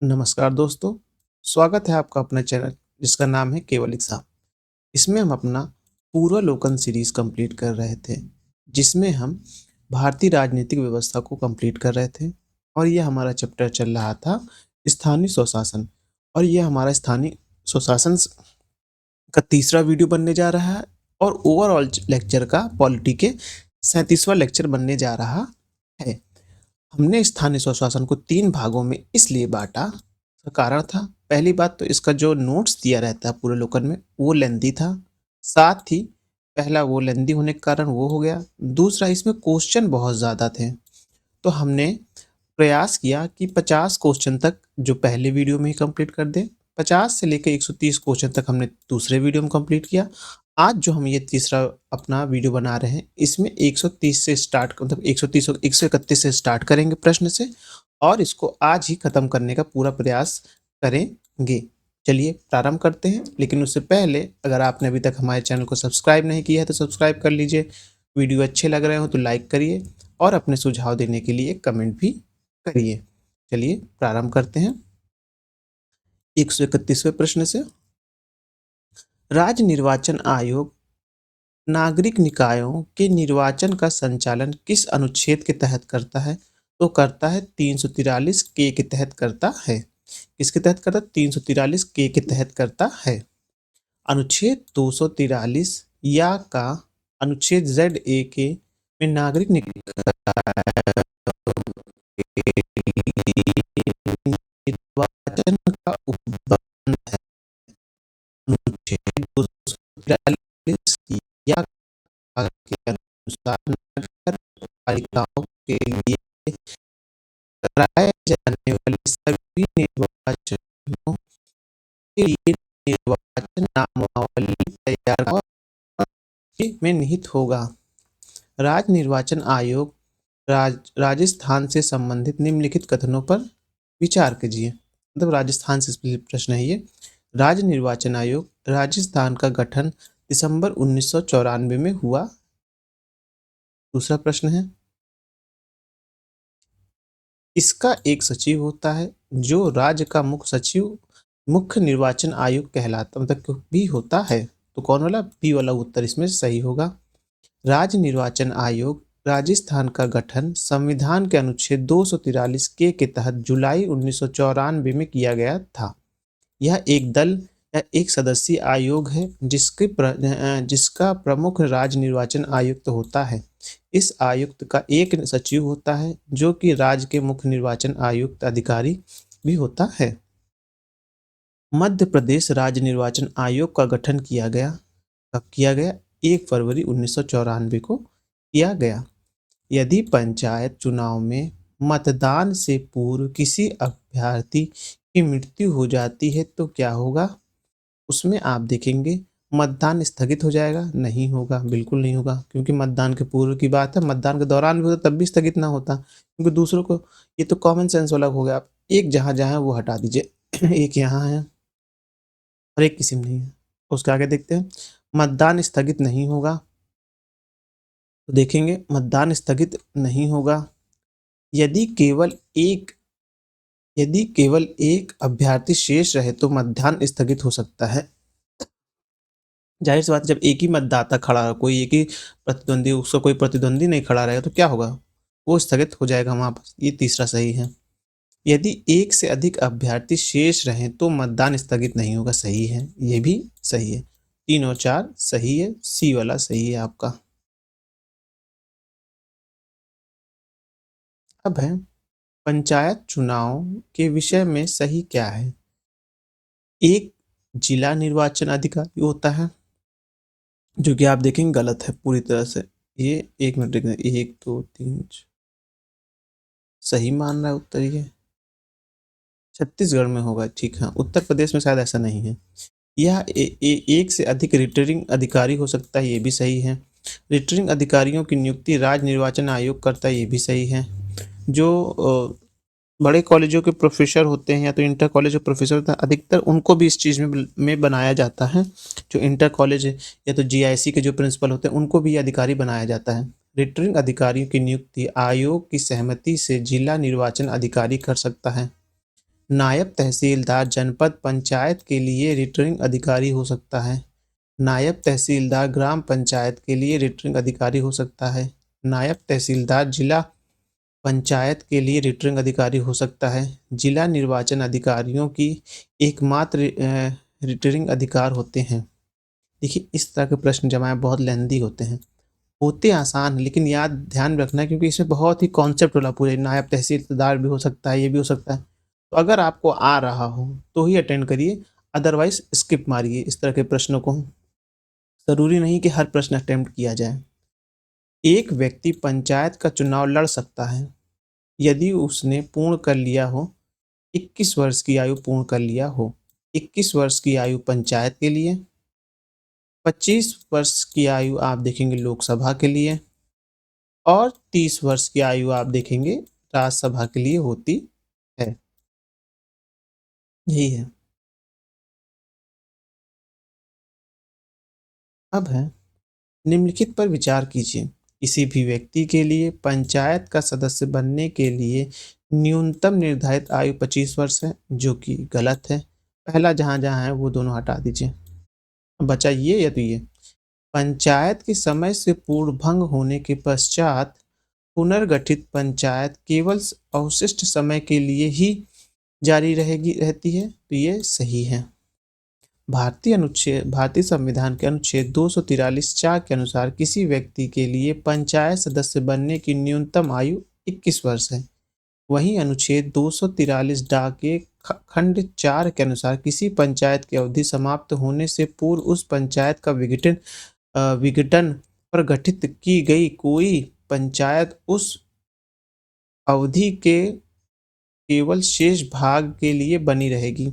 नमस्कार दोस्तों, स्वागत है आपका अपने चैनल जिसका नाम है केवल एग्जाम। इसमें हम अपना पूर्वालोकन सीरीज कंप्लीट कर रहे थे, जिसमें हम भारतीय राजनीतिक व्यवस्था को कंप्लीट कर रहे थे और यह हमारा चैप्टर चल रहा था स्थानीय स्वशासन। और यह हमारा स्थानीय स्वशासन का तीसरा वीडियो बनने जा रहा है और ओवरऑल लेक्चर का पॉलिटी के 37वां लेक्चर बनने जा रहा है। हमने स्थानीय स्वशासन को 3 भागों में इसलिए बाँटा, इसका कारण था, पहली बात तो इसका जो नोट्स दिया रहता है पूरे लोकन में वो लेंथी था। साथ ही पहला वो लेंथी होने के कारण वो हो गया। दूसरा इसमें क्वेश्चन बहुत ज़्यादा थे, तो हमने प्रयास किया कि 50 क्वेश्चन तक जो पहले वीडियो में ही कंप्लीट कर दें। 50 से लेकर 130 क्वेश्चन तक हमने दूसरे वीडियो में कंप्लीट किया। आज जो हम ये तीसरा अपना वीडियो बना रहे हैं, इसमें 130 से स्टार्ट मतलब 130 131 से स्टार्ट करेंगे प्रश्न से और इसको आज ही खत्म करने का पूरा प्रयास करेंगे। चलिए प्रारंभ करते हैं, लेकिन उससे पहले अगर आपने अभी तक हमारे चैनल को सब्सक्राइब नहीं किया है तो सब्सक्राइब कर लीजिए। वीडियो अच्छे लग रहे हो तो लाइक करिए और अपने सुझाव देने के लिए कमेंट भी करिए। चलिए प्रारंभ करते हैं 131वें प्रश्न से। राज्य निर्वाचन आयोग नागरिक निकायों के निर्वाचन का संचालन किस अनुच्छेद के तहत करता है? तो करता है 343 के तहत करता है। किसके तहत करता है? 343 के तहत करता है। अनुच्छेद 243 या का अनुच्छेद ZA के में नागरिक निर्वाचन का उपबंध है। अनुच्छेद 243 या के अनुसार नगर पालिकाओं के लिए कराए जाने वाले सभी निर्वाचनों के लिए निर्वाचन नामावली तैयार में निहित होगा। राज्य निर्वाचन आयोग राजस्थान से संबंधित निम्नलिखित कथनों पर विचार कीजिए। मतलब राजस्थान से प्रश्न है ये। राज्य निर्वाचन आयोग राजस्थान का गठन दिसंबर 1994 में हुआ। दूसरा प्रश्न है, इसका एक सचिव होता है जो राज्य का मुख्य सचिव मुख्य निर्वाचन आयुक्त कहलाता मतलब भी होता है। तो कौन वाला? बी वाला उत्तर इसमें सही होगा। राज्य निर्वाचन आयोग राजस्थान का गठन संविधान के अनुच्छेद 243 के तहत जुलाई 1994 में किया गया था। यह एक दल या एक सदस्यीय आयोग है जिसका प्रमुख राज्य निर्वाचन आयुक्त होता है। इस आयुक्त का एक सचिव होता है जो कि राज्य के मुख्य निर्वाचन आयुक्त अधिकारी भी होता है। मध्य प्रदेश राज्य निर्वाचन आयोग का गठन किया गया। कब किया गया? 1 फरवरी 1994 को किया गया। यदि पंचायत चुनाव में मतदान से पूर्व किसी अभ्यर्थी की मृत्यु हो जाती है तो क्या होगा? उसमें आप देखेंगे मतदान स्थगित हो जाएगा? नहीं होगा, बिल्कुल नहीं होगा, क्योंकि मतदान के पूर्व की बात है। मतदान के दौरान भी होता तब भी स्थगित ना होता, क्योंकि दूसरों को ये तो कॉमन सेंस वाला हो गया। आप एक जहाँ जहाँ है वो हटा दीजिए एक यहाँ है और एक किसी में नहीं है। उसके आगे देखते हैं, मतदान स्थगित नहीं होगा। तो देखेंगे मतदान स्थगित नहीं होगा यदि केवल एक अभ्यर्थी शेष रहे तो मतदान स्थगित हो सकता है। जाहिर सी बात है, जब एक ही मतदाता खड़ा हो, कोई एक ही प्रतिद्वंदी, उसका कोई प्रतिद्वंदी नहीं खड़ा रहेगा तो क्या होगा? वो स्थगित हो जाएगा वहां पर। ये तीसरा सही है। यदि एक से अधिक अभ्यर्थी शेष रहें तो मतदान स्थगित नहीं होगा। सही है, ये भी सही है। 3 और 4 सही है, सी वाला सही है आपका। अब है पंचायत चुनाव के विषय में सही क्या है? एक जिला निर्वाचन अधिकारी होता है, जो कि आप देखेंगे गलत है पूरी तरह से। ये 1 मिनट देखना, 1 2 3 सही मान रहा है उत्तर ये। छत्तीसगढ़ में होगा, ठीक है। उत्तर प्रदेश में शायद ऐसा नहीं है। यह एक से अधिक रिटर्निंग अधिकारी हो सकता है, ये भी सही है। रिटर्निंग अधिकारियों की नियुक्ति राज्य निर्वाचन आयोग करता है, ये भी सही है। जो बड़े कॉलेजों के प्रोफेसर होते हैं या तो इंटर कॉलेज के प्रोफेसर होते हैं, अधिकतर उनको भी इस चीज़ में बनाया जाता है। जो इंटर कॉलेज या तो जीआईसी के जो प्रिंसिपल होते हैं उनको भी अधिकारी बनाया जाता है। रिटर्निंग अधिकारियों की नियुक्ति आयोग की सहमति से जिला निर्वाचन अधिकारी कर सकता है। नायब तहसीलदार जनपद पंचायत के लिए रिटर्निंग अधिकारी हो सकता है। नायब तहसीलदार ग्राम पंचायत के लिए रिटर्निंग अधिकारी हो सकता है। नायब तहसीलदार जिला पंचायत के लिए रिटर्निंग अधिकारी हो सकता है। जिला निर्वाचन अधिकारियों की एकमात्र रिटर्निंग अधिकार होते हैं। देखिए, इस तरह के प्रश्न जब आए बहुत लेंदी होते आसान हैं, लेकिन याद ध्यान रखना है क्योंकि इसमें बहुत ही कॉन्सेप्ट वाला पूरे नायब तहसीलदार भी हो सकता है, ये भी हो सकता है। तो अगर आपको आ रहा हो तो ही अटेंड करिए, अदरवाइज स्किप मारिए इस तरह के प्रश्नों को। ज़रूरी नहीं कि हर प्रश्न अटेम्प्ट किया जाए। एक व्यक्ति पंचायत का चुनाव लड़ सकता है यदि उसने पूर्ण कर लिया हो 21 वर्ष की आयु पूर्ण कर लिया हो। 21 वर्ष की आयु पंचायत के लिए, 25 वर्ष की आयु आप देखेंगे लोकसभा के लिए और 30 वर्ष की आयु आप देखेंगे राज्यसभा के लिए होती है। यही है। अब है निम्नलिखित पर विचार कीजिए। किसी भी व्यक्ति के लिए पंचायत का सदस्य बनने के लिए न्यूनतम निर्धारित आयु 25 वर्ष है, जो कि गलत है। पहला जहाँ जहाँ है वो दोनों हटा दीजिए। बचा ये या तो ये। पंचायत के समय से पूर्व भंग होने के पश्चात पुनर्गठित पंचायत केवल अवशिष्ट समय के लिए ही जारी रहती है, तो ये सही है। भारतीय संविधान के अनुच्छेद 243(4) के अनुसार किसी व्यक्ति के लिए पंचायत सदस्य बनने की न्यूनतम आयु 21 वर्ष है। वहीं अनुच्छेद 243 डा के खंड 4 के अनुसार किसी पंचायत की अवधि समाप्त होने से पूर्व उस पंचायत का विघटन पर गठित की गई कोई पंचायत उस अवधि के केवल शेष भाग के लिए बनी रहेगी,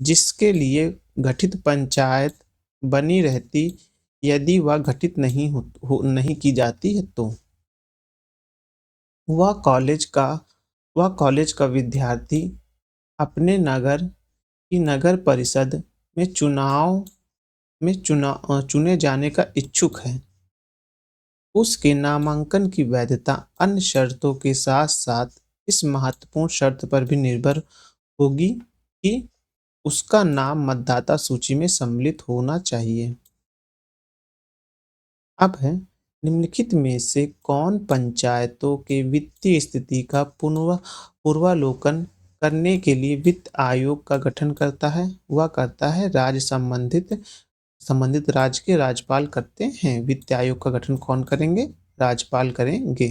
जिसके लिए गठित पंचायत बनी रहती यदि वह गठित नहीं की जाती है तो वह कॉलेज का विद्यार्थी अपने नगर की नगर परिषद में चुने जाने का इच्छुक है। उसके नामांकन की वैधता अन्य शर्तों के साथ साथ इस महत्वपूर्ण शर्त पर भी निर्भर होगी कि उसका नाम मतदाता सूची में सम्मिलित होना चाहिए। अब है निम्नलिखित में से कौन पंचायतों के वित्तीय स्थिति का पूर्वालोकन करने के लिए वित्त आयोग का गठन करता है? वह करता है संबंधित राज्य के राज्यपाल करते हैं। वित्त आयोग का गठन कौन करेंगे? राज्यपाल करेंगे।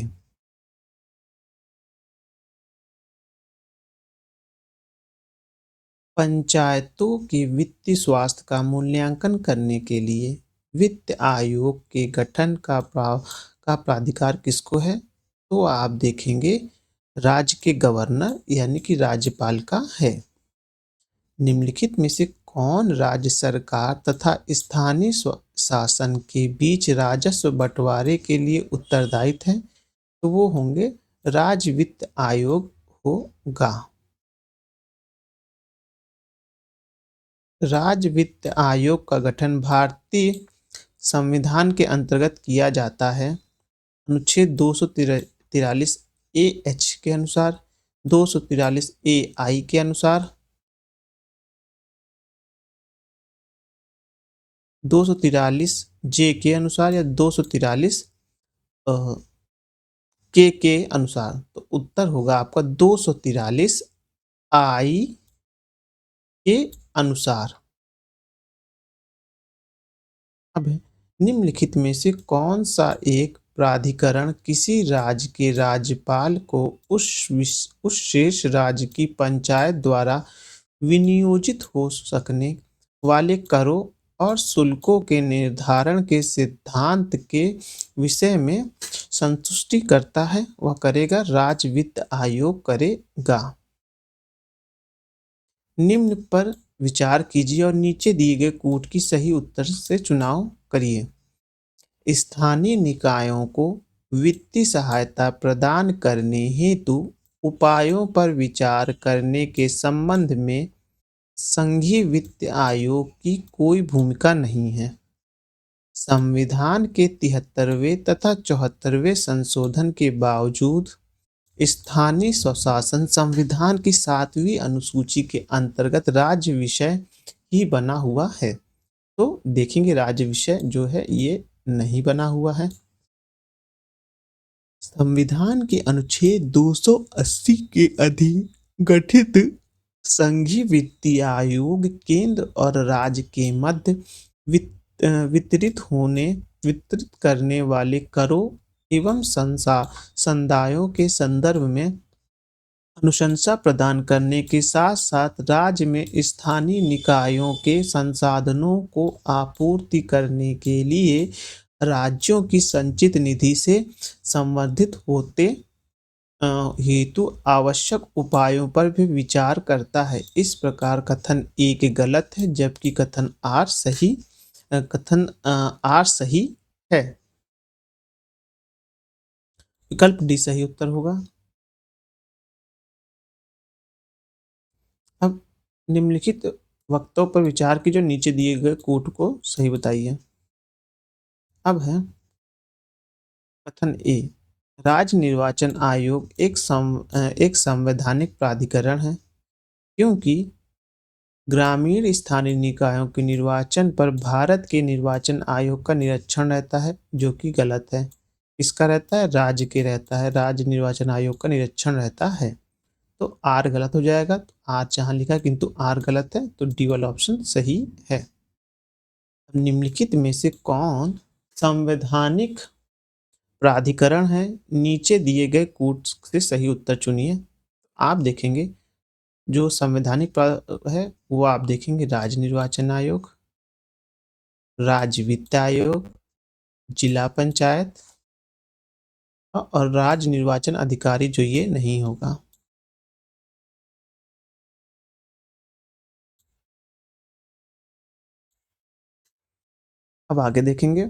पंचायतों के वित्तीय स्वास्थ्य का मूल्यांकन करने के लिए वित्त आयोग के गठन का प्राधिकार किसको है? तो आप देखेंगे राज्य के गवर्नर यानी कि राज्यपाल का है। निम्नलिखित में से कौन राज्य सरकार तथा स्थानीय शासन के बीच राजस्व बंटवारे के लिए उत्तरदायी है? तो वो होंगे राज्य वित्त आयोग होगा। राज्य वित्त आयोग का गठन भारतीय संविधान के अंतर्गत किया जाता है। अनुच्छेद 243 ए एच के अनुसार, 243 ए आई के अनुसार, 243 जे के अनुसार या 243 के अनुसार। तो उत्तर होगा आपका 243 आई के अनुसार। अब निम्नलिखित में से कौन सा एक प्राधिकरण किसी राज्य के राज्यपाल को उस शेष राज्य की पंचायत द्वारा विनियोजित हो सकने वाले करों और शुल्कों के निर्धारण के सिद्धांत के विषय में संतुष्टि करता है? वह करेगा राज्य वित्त आयोग करेगा। निम्न पर विचार कीजिए और नीचे दिए गए कूट की सही उत्तर से चुनाव करिए। स्थानीय निकायों को वित्तीय सहायता प्रदान करने हेतु उपायों पर विचार करने के संबंध में संघीय वित्त आयोग की कोई भूमिका नहीं है। संविधान के 73वें तथा 74वें संशोधन के बावजूद स्थानीय स्वशासन संविधान की 7वीं अनुसूची के अंतर्गत राज्य विषय ही बना हुआ है। तो देखेंगे राज्य विषय जो है ये नहीं बना हुआ है। संविधान के अनुच्छेद 280 के अधीन गठित संघीय वित्तीय आयोग केंद्र और राज्य के मध्य वितरित करने वाले करों एवं संदायों के संदर्भ में अनुशंसा प्रदान करने के साथ साथ राज्य में स्थानीय निकायों के संसाधनों को आपूर्ति करने के लिए राज्यों की संचित निधि से संवर्धित होते हेतु आवश्यक उपायों पर भी विचार करता है। इस प्रकार कथन एक गलत है जबकि कथन आर सही है। विकल्प डी सही उत्तर होगा। अब निम्नलिखित वक्तव्यों पर विचार की जो नीचे दिए गए कोट को सही बताइए। अब है कथन ए, राज्य निर्वाचन आयोग एक संवैधानिक प्राधिकरण है क्योंकि ग्रामीण स्थानीय निकायों के निर्वाचन पर भारत के निर्वाचन आयोग का निरीक्षण रहता है, जो कि गलत है। किसका रहता है? राज्य के रहता है, राज्य निर्वाचन आयोग का निरीक्षण रहता है। तो आर गलत हो जाएगा। तो आर जहां लिखा है किंतु आर गलत है, तो डी वाला ऑप्शन सही है। निम्नलिखित में से कौन संवैधानिक प्राधिकरण है? नीचे दिए गए कोट से सही उत्तर चुनिए। आप देखेंगे जो संवैधानिक है वो आप देखेंगे राज्य निर्वाचन आयोग, राज्य वित्त आयोग, जिला पंचायत और राज्य निर्वाचन अधिकारी, जो ये नहीं होगा। अब आगे देखेंगे,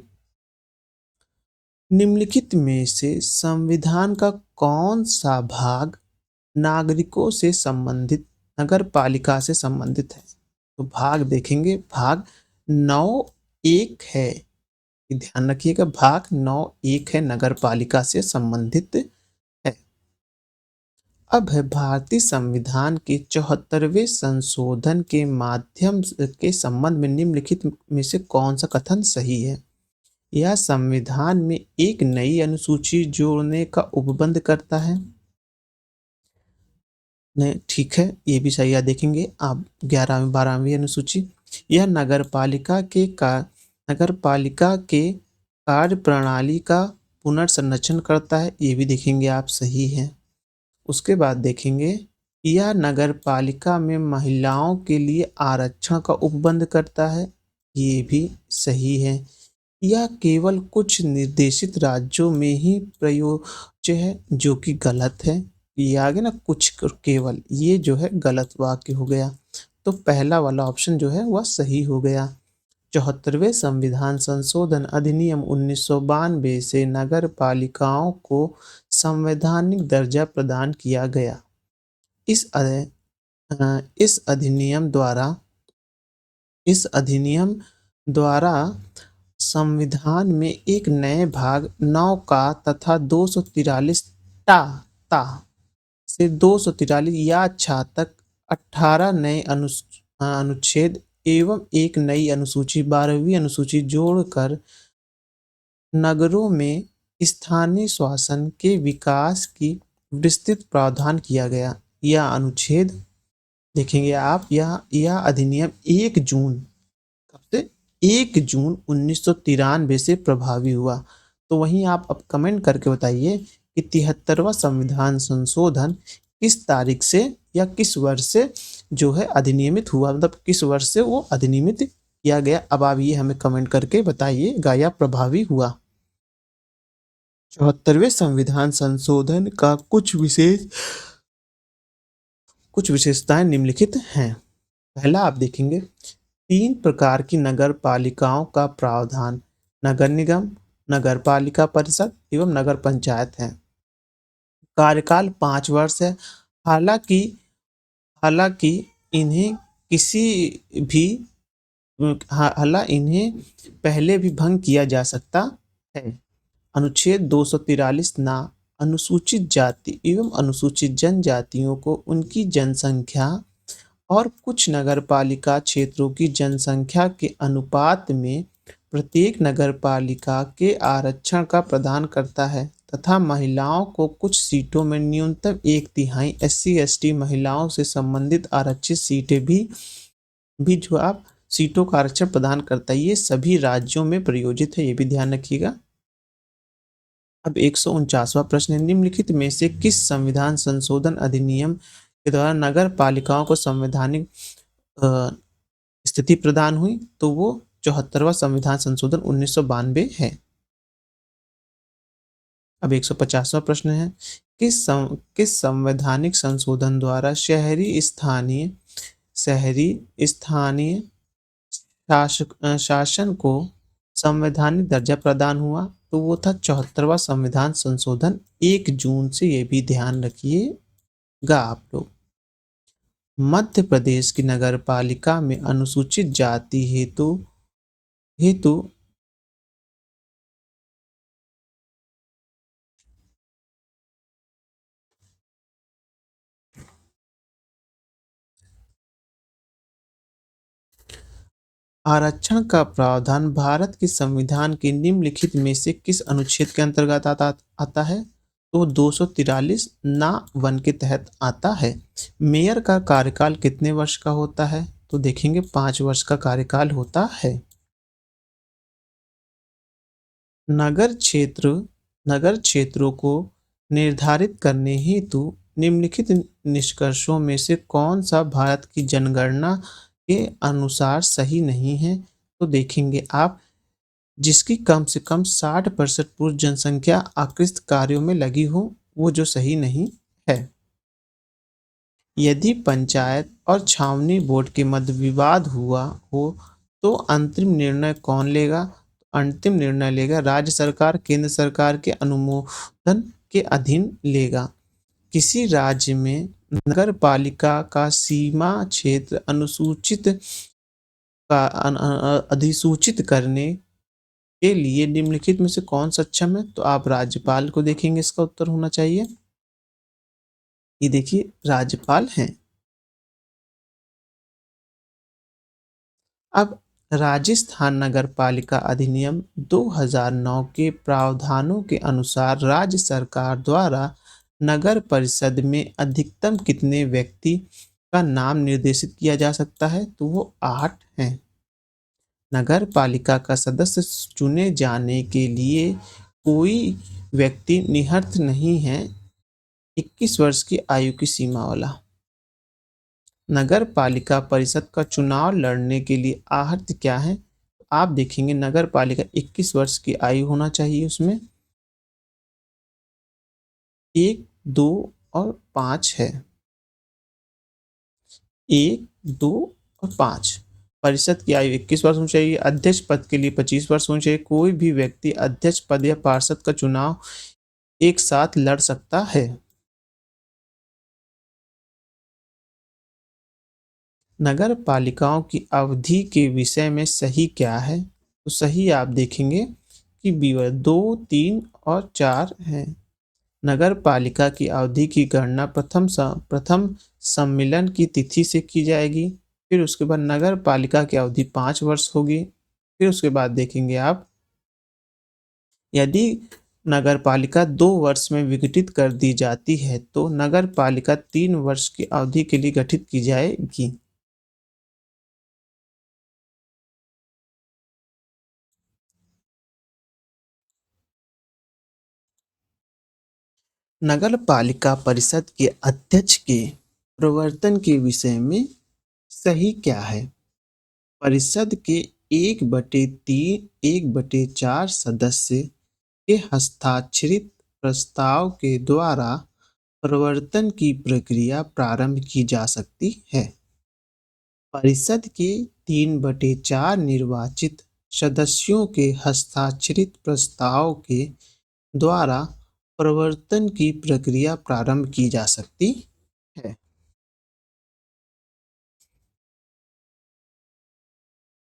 निम्नलिखित में से संविधान का कौन सा भाग नागरिकों से संबंधित नगर पालिका से संबंधित है? तो भाग देखेंगे, भाग 9(1) है। ध्यान रखिएगा, भाग 9(1) है, नगर पालिका से संबंधित है। अब है भारतीय संविधान के 74वें संशोधन के माध्यम के संबंध में निम्नलिखित में से कौन सा कथन सही है? यह संविधान में एक नई अनुसूची जोड़ने का उपबंध करता है। नहीं, ठीक है, ये भी सही है। देखेंगे आप 11वीं 12वीं अनुसूची। यह नगरपालिका के कार्य प्रणाली का पुनर्संरचन करता है, ये भी देखेंगे आप सही है। उसके बाद देखेंगे, यह नगरपालिका में महिलाओं के लिए आरक्षण का उपबंध करता है, ये भी सही है। यह केवल कुछ निर्देशित राज्यों में ही प्रयोज्य है, जो कि गलत है। ये आगे ना कुछ केवल, ये जो है गलत वाक्य हो गया। तो पहला वाला ऑप्शन जो है वह सही हो गया। 74वें संविधान संशोधन अधिनियम 1992 से नगर पालिकाओं को संवैधानिक दर्जा प्रदान किया गया। इस अधिनियम द्वारा संविधान में एक नए भाग 9 का तथा 243 ता से 243 या छा तक 18 नए अनुच्छेद एवं एक नई अनुसूची 12वीं अनुसूची जोड़कर नगरों में स्थानीय शासन के विकास की विस्तृत प्रावधान किया गया। यह अनुच्छेद देखेंगे आप, यह अधिनियम 1 जून, कब से? 1 जून 1993 से प्रभावी हुआ। तो वहीं आप अब कमेंट करके बताइए कि 73वां संविधान संशोधन किस तारीख से या किस वर्ष से जो है अधिनियमित हुआ, मतलब किस वर्ष से वो अधिनियमित किया गया। अब आप ये हमें कमेंट करके बताइएगा या प्रभावी हुआ। 74वें संविधान संशोधन का कुछ विशेषताएं निम्नलिखित हैं। पहला आप देखेंगे, 3 प्रकार की नगर पालिकाओं का प्रावधान, नगर निगम, नगर पालिका परिषद एवं नगर पंचायत है। कार्यकाल 5 वर्ष है। हालांकि इन्हें पहले भी भंग किया जा सकता है। अनुच्छेद 243 ना अनुसूचित जाति एवं अनुसूचित जनजातियों को उनकी जनसंख्या और कुछ नगरपालिका क्षेत्रों की जनसंख्या के अनुपात में प्रत्येक नगरपालिका के आरक्षण का प्रदान करता है तथा महिलाओं को कुछ सीटों में न्यूनतम एक तिहाई SC/ST महिलाओं से संबंधित आरक्षित सीटें भी जो आप सीटों का आरक्षण प्रदान करता है। ये सभी राज्यों में प्रयोजित है, ये भी ध्यान रखिएगा। अब 149वां प्रश्न है, निम्नलिखित में से किस संविधान संशोधन अधिनियम के द्वारा नगर पालिकाओं को संवैधानिक स्थिति प्रदान हुई? तो वो 74वां संविधान संशोधन 1992 है। अब 150वां प्रश्न है, किस संवैधानिक संशोधन द्वारा शहरी स्थानीय शासन को संवैधानिक दर्जा प्रदान हुआ? तो वो था 74वां संविधान संशोधन 1 जून से, ये भी ध्यान रखिएगा आप लोग। मध्य प्रदेश की नगरपालिका में अनुसूचित जाति हेतु हेतु आरक्षण का प्रावधान भारत के संविधान के निम्नलिखित में से किस अनुच्छेद के अंतर्गत आता है? तो 243 ना 1 के तहत आता है। मेयर का कार्यकाल कितने वर्ष का होता है? तो देखेंगे 5 वर्ष का कार्यकाल होता है। नगर क्षेत्रों को निर्धारित करने हेतु निम्नलिखित निष्कर्षों में से कौन सा भारत की जनगणना के अनुसार सही नहीं है? तो देखेंगे आप, जिसकी कम से कम 60% पूर्व जनसंख्या आकृष्ट कार्यों में लगी हो, वो जो सही नहीं है। यदि पंचायत और छावनी बोर्ड के मध्य विवाद हुआ हो तो अंतिम निर्णय कौन लेगा? अंतिम निर्णय लेगा राज्य सरकार, केंद्र सरकार के अनुमोदन के अधीन लेगा। किसी राज्य में नगर पालिका का सीमा क्षेत्र अधिसूचित करने के लिए निम्नलिखित में से कौन सक्षम है? तो आप राज्यपाल को देखेंगे, इसका उत्तर होना चाहिए। ये देखिए राज्यपाल हैं। अब राजस्थान नगरपालिका अधिनियम 2009 के प्रावधानों के अनुसार राज्य सरकार द्वारा नगर परिषद में अधिकतम कितने व्यक्ति का नाम निर्देशित किया जा सकता है? तो वो 8 हैं। नगर पालिका का सदस्य चुने जाने के लिए कोई व्यक्ति निहत्थ नहीं है 21 वर्ष की आयु की सीमा वाला। नगर पालिका परिषद का चुनाव लड़ने के लिए आहर्त क्या है? आप देखेंगे नगर पालिका 21 वर्ष की आयु होना चाहिए उसमें। 1, 2 और 5 है। 1, 2 और 5। परिषद की आयु 21 वर्ष होनी चाहिए। अध्यक्ष पद के लिए 25 वर्ष होनी चाहिए। कोई भी व्यक्ति अध्यक्ष पद या पार्षद का चुनाव एक साथ लड़ सकता है। नगर पालिकाओं की अवधि के विषय में सही क्या है? तो सही आप देखेंगे कि 2, 3 और 4 हैं। नगर पालिका की अवधि की गणना प्रथम सम्मेलन की तिथि से की जाएगी। फिर उसके बाद नगर पालिका की अवधि 5 वर्ष होगी। फिर उसके बाद देखेंगे आप, यदि नगर पालिका 2 वर्ष में विघटित कर दी जाती है तो नगर पालिका 3 वर्ष की अवधि के लिए गठित की जाएगी। नगर पालिका परिषद के अध्यक्ष के प्रवर्तन के विषय में सही क्या है? परिषद के 1/3 1/4 सदस्य के हस्ताक्षरित प्रस्ताव के द्वारा प्रवर्तन की प्रक्रिया प्रारंभ की जा सकती है। परिषद के 3/4 निर्वाचित सदस्यों के हस्ताक्षरित प्रस्ताव के द्वारा प्रवर्तन की प्रक्रिया प्रारंभ की जा सकती है।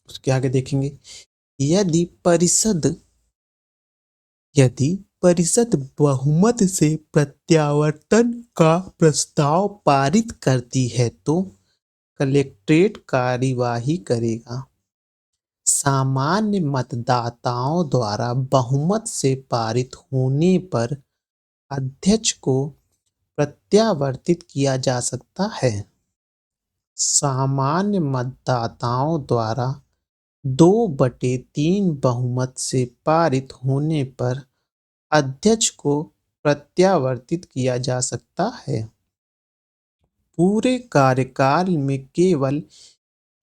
उसके आगे देखेंगे, यदि परिषद बहुमत से प्रत्यावर्तन का प्रस्ताव पारित करती है तो कलेक्ट्रेट कार्यवाही करेगा। सामान्य मतदाताओं द्वारा बहुमत से पारित होने पर अध्यक्ष को प्रत्यावर्तित किया जा सकता है। सामान्य मतदाताओं द्वारा 2/3 बहुमत से पारित होने पर अध्यक्ष को प्रत्यावर्तित किया जा सकता है। पूरे कार्यकाल में केवल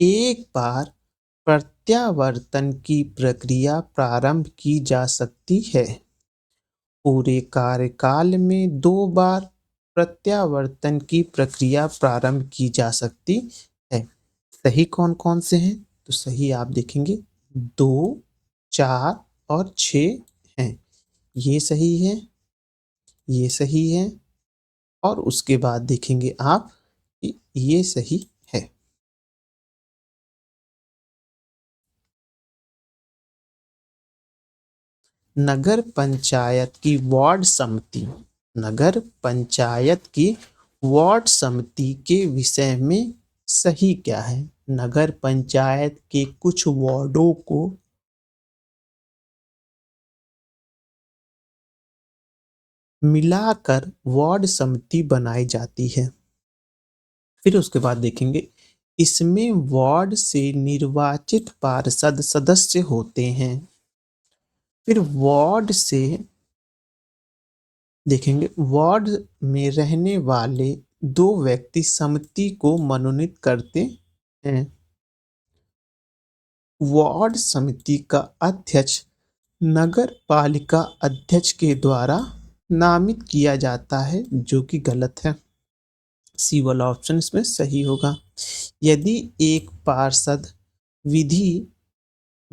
एक बार प्रत्यावर्तन की प्रक्रिया प्रारंभ की जा सकती है। पूरे कार्यकाल में 2 बार प्रत्यावर्तन की प्रक्रिया प्रारंभ की जा सकती है। सही कौन कौन से हैं? तो सही आप देखेंगे 2, 4 और 6 हैं। ये सही है, ये सही है और उसके बाद देखेंगे आप कि ये सही है। नगर पंचायत की वार्ड समिति नगर पंचायत की वार्ड समिति के विषय में सही क्या है? नगर पंचायत के कुछ वार्डों को मिलाकर वार्ड समिति बनाई जाती है। फिर उसके बाद देखेंगे इसमें वार्ड से निर्वाचित पार्षद सदस्य होते हैं। फिर वार्ड से देखेंगे वार्ड में रहने वाले 2 व्यक्ति समिति को मनोनीत करते हैं। वार्ड समिति का अध्यक्ष नगर पालिका अध्यक्ष के द्वारा नामित किया जाता है, जो कि गलत है। सी वाला ऑप्शन इसमें सही होगा। यदि एक पार्षद विधि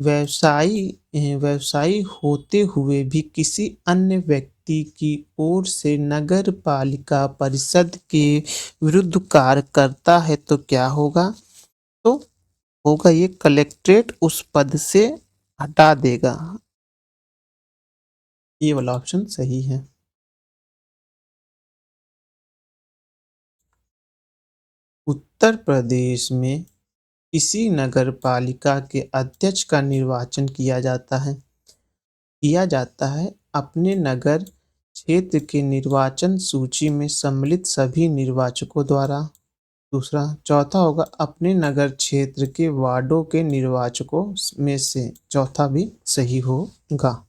व्यवसायी होते हुए भी किसी अन्य व्यक्ति की ओर से नगर पालिका परिषद के विरुद्ध कार्य करता है तो क्या होगा? तो होगा ये कलेक्ट्रेट उस पद से हटा देगा। ये वाला ऑप्शन सही है। उत्तर प्रदेश में किसी नगर पालिका के अध्यक्ष का निर्वाचन किया जाता है अपने नगर क्षेत्र के निर्वाचन सूची में सम्मिलित सभी निर्वाचकों द्वारा। दूसरा चौथा होगा अपने नगर क्षेत्र के वार्डों के निर्वाचकों में से। चौथा भी सही होगा।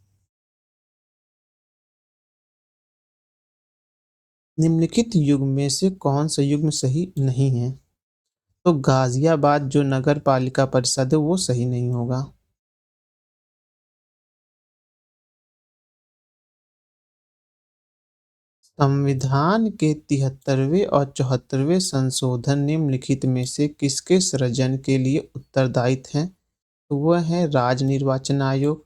निम्नलिखित युग्म में से कौन सा युग्म सही नहीं है? तो गाजियाबाद जो नगर पालिका परिषद है वो सही नहीं होगा। संविधान के 73वें और 74वें संशोधन निम्नलिखित में से किसके सृजन के लिए उत्तरदायी हैं? तो वह है राज्य निर्वाचन आयोग,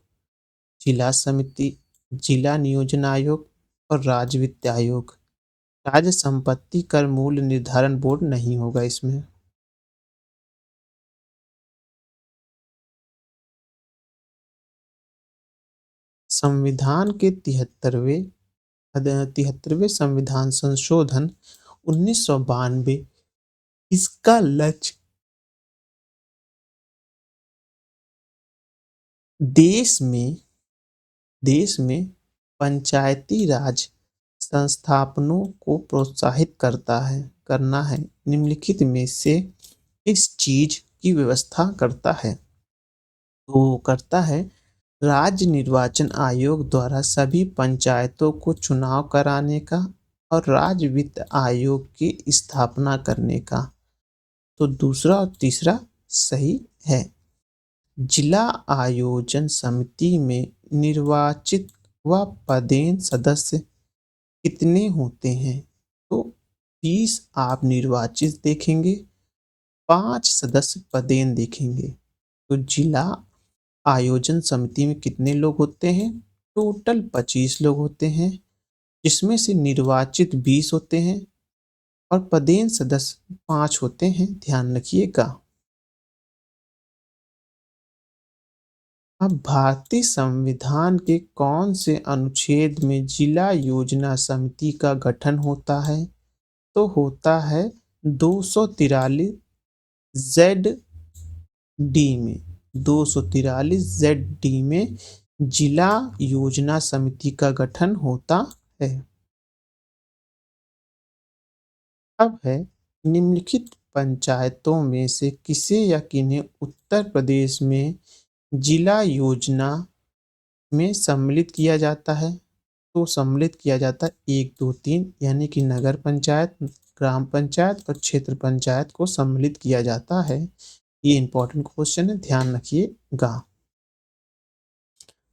जिला समिति, जिला नियोजन आयोग और राज्य वित्त आयोग। राज्य संपत्ति कर मूल्य निर्धारण बोर्ड नहीं होगा इसमें। संविधान के 73वें संविधान संशोधन 1992 इसका लक्ष्य देश में पंचायती राज संस्थापनों को प्रोत्साहित करना है। निम्नलिखित में से इस चीज की व्यवस्था करता है तो करता है राज्य निर्वाचन आयोग द्वारा सभी पंचायतों को चुनाव कराने का और राज्य वित्त आयोग की स्थापना करने का। तो दूसरा और तीसरा सही है। जिला आयोजन समिति में निर्वाचित व पदेन सदस्य कितने होते हैं? तो 20 आप निर्वाचित देखेंगे, 5 सदस्य पदेन देखेंगे। तो जिला आयोजन समिति में कितने लोग होते हैं? टोटल 25 लोग होते हैं, जिसमें से निर्वाचित 20 होते हैं और पदेन सदस्य 5 होते हैं। ध्यान रखिएगा। अब भारतीय संविधान के कौन से अनुच्छेद में जिला योजना समिति का गठन होता है? तो होता है 243 जेड डी में। 243 जेड डी में जिला योजना समिति का गठन होता है। अब है निम्नलिखित पंचायतों में से किसे या किन्हें उत्तर प्रदेश में जिला योजना में सम्मिलित किया जाता है? तो सम्मिलित किया जाता है 1, 2, 3 यानी कि नगर पंचायत, ग्राम पंचायत और क्षेत्र पंचायत को सम्मिलित किया जाता है। ये इंपॉर्टेंट क्वेश्चन है, ध्यान रखिएगा।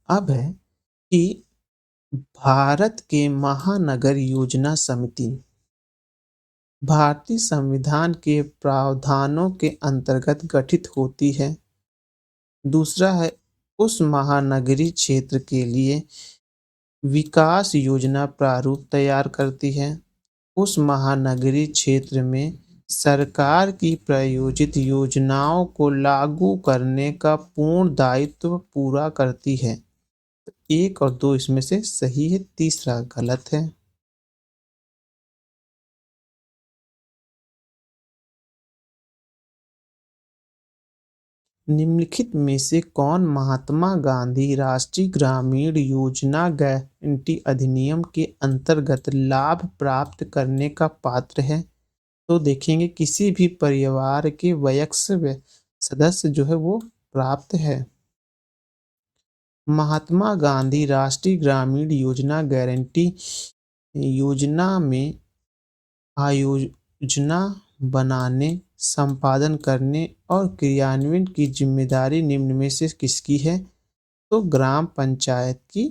अब है कि भारत के महानगर योजना समिति भारतीय संविधान के प्रावधानों के अंतर्गत गठित होती है। दूसरा है उस महानगरीय क्षेत्र के लिए विकास योजना प्रारूप तैयार करती है। उस महानगरीय क्षेत्र में सरकार की प्रायोजित योजनाओं को लागू करने का पूर्ण दायित्व पूरा करती है। 1 और 2 इसमें से सही है, तीसरा गलत है। निम्नलिखित में से कौन महात्मा गांधी राष्ट्रीय ग्रामीण योजना गारंटी अधिनियम के अंतर्गत लाभ प्राप्त करने का पात्र है? तो देखेंगे किसी भी परिवार के वयस्क सदस्य जो है वो प्राप्त है। महात्मा गांधी राष्ट्रीय ग्रामीण योजना गारंटी योजना में आयोजना बनाने, संपादन करने और क्रियान्वयन की जिम्मेदारी निम्न में से किसकी है? तो ग्राम पंचायत की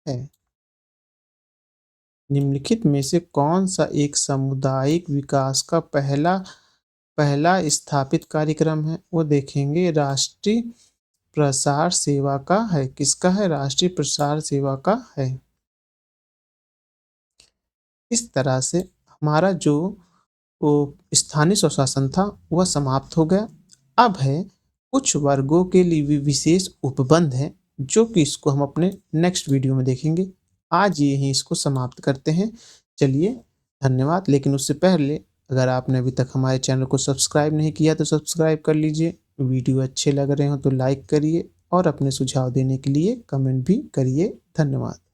है। निम्नलिखित में से कौन सा एक सामुदायिक विकास का पहला स्थापित कार्यक्रम है? वो देखेंगे राष्ट्रीय प्रसार सेवा का है। किसका है? राष्ट्रीय प्रसार सेवा का है। इस तरह से हमारा जो स्थानीय स्वशासन था वह समाप्त हो गया। अब है कुछ वर्गों के लिए भी विशेष उपबंध है जो कि इसको हम अपने नेक्स्ट वीडियो में देखेंगे। आज यहीं इसको समाप्त करते हैं। चलिए धन्यवाद। लेकिन उससे पहले अगर आपने अभी तक हमारे चैनल को सब्सक्राइब नहीं किया तो सब्सक्राइब कर लीजिए। वीडियो अच्छे लग रहे हो तो लाइक करिए और अपने सुझाव देने के लिए कमेंट भी करिए। धन्यवाद।